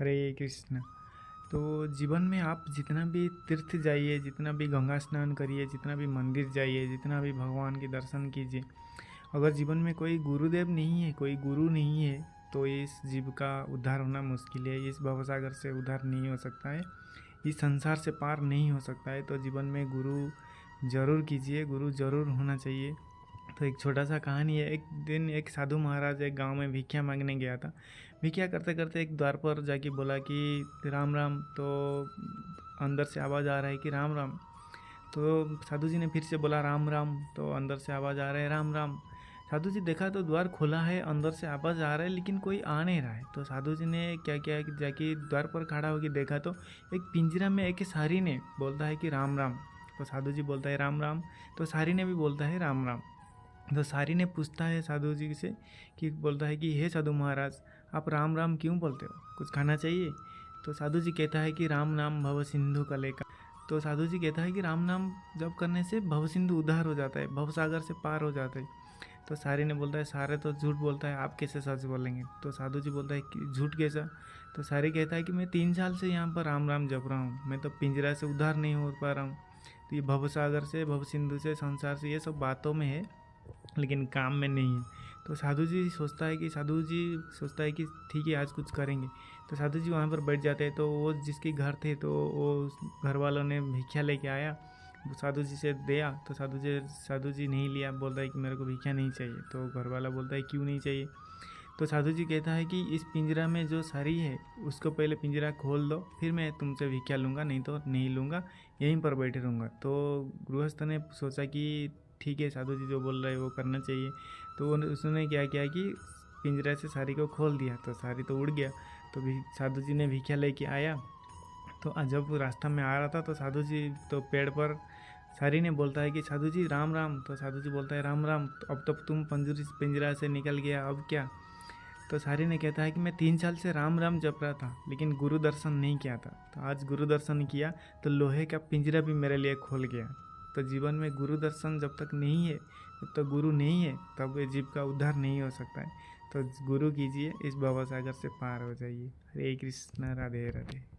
हरे कृष्ण। तो जीवन में आप जितना भी तीर्थ जाइए, जितना भी गंगा स्नान करिए, जितना भी मंदिर जाइए, जितना भी भगवान के दर्शन कीजिए, अगर जीवन में कोई गुरुदेव नहीं है, कोई गुरु नहीं है, तो इस जीव का उद्धार होना मुश्किल है। इस भवसागर से उद्धार नहीं हो सकता है, इस संसार से पार नहीं हो सकता है। तो जीवन में गुरु जरूर कीजिए, गुरु जरूर होना चाहिए। तो एक छोटा सा कहानी है। एक दिन एक साधु महाराज एक गांव में भिक्षा मांगने गया था। भिक्षा करते करते एक द्वार पर जाके बोला कि राम राम। तो अंदर से आवाज़ आ रहा है कि राम राम। तो साधु जी ने फिर से बोला राम राम। तो अंदर से आवाज़ आ रहा है राम राम। साधु जी देखा तो द्वार खुला है, अंदर से आवाज़ आ रहा है लेकिन कोई आ नहीं रहा है। तो साधु जी ने क्या किया कि जाके द्वार पर खड़ा होकर देखा तो एक पिंजरा में एक सारी ने बोलता है कि राम राम। तो साधु जी बोलता है राम राम। तो सारी ने भी बोलता है राम राम। तो सारी ने पूछता है साधु जी से कि बोलता है कि हे साधु महाराज, आप राम राम क्यों बोलते हो, कुछ खाना चाहिए। तो साधु जी कहता है कि राम नाम भव सिंधु कले का। तो साधु जी कहता है कि राम नाम जप करने से भव सिंधु उद्धार हो जाता है, भव सागर से पार हो जाता है। तो सारी ने बोलता है सारे तो झूठ बोलता है, आप कैसे सच बोलेंगे। तो साधु जी बोलता है कि झूठ कैसा। तो सारी कहता है कि मैं 3 साल से यहाँ पर राम राम जप रहा हूँ, मैं तो पिंजरा से उद्धार नहीं हो पा रहा हूँ। तो ये भव सागर से, भव सिंधु से, संसार से, ये सब बातों में है लेकिन काम में नहीं है। तो साधु जी सोचता है कि ठीक है आज कुछ करेंगे। तो साधु जी वहाँ पर बैठ जाते हैं। तो वो जिसके घर थे तो वो घर वालों ने भिक्षा लेके आया, वो साधु जी से दिया। तो साधु जी नहीं लिया, बोलता है कि मेरे को भिक्षा नहीं चाहिए। तो घर वाला बोलता है क्यों नहीं चाहिए। तो साधु जी कहता है कि इस पिंजरा में जो सारी है उसको पहले पिंजरा खोल दो, फिर मैं तुमसे भिक्षा लूँगा, नहीं तो नहीं लूँगा, यहीं पर बैठे रहूँगा। तो गृहस्थ ने सोचा कि ठीक है साधु जी जो बोल रहे हैं वो करना चाहिए। तो उसने क्या किया कि पिंजरा से सारी को खोल दिया। तो सारी तो उड़ गया। तो भी साधु जी ने भिक्षा लेके आया। तो जब रास्ता में आ रहा था तो साधु जी तो पेड़ पर सारी ने बोलता है कि साधु जी राम राम। तो साधु जी बोलता है राम राम, तो अब तो तुम पिंजरा से निकल गया, अब क्या। तो सारी ने कहता है कि मैं 3 साल से राम राम जप रहा था लेकिन गुरु दर्शन नहीं किया था, तो आज गुरु दर्शन किया तो लोहे का पिंजरा भी मेरे लिए खोल गया। तो जीवन में गुरु दर्शन जब तक नहीं है, जब तक गुरु नहीं है, तब ये जीव का उद्धार नहीं हो सकता है। तो गुरु कीजिए, इस भवसागर से पार हो जाइए। हरे कृष्ण, राधे राधे।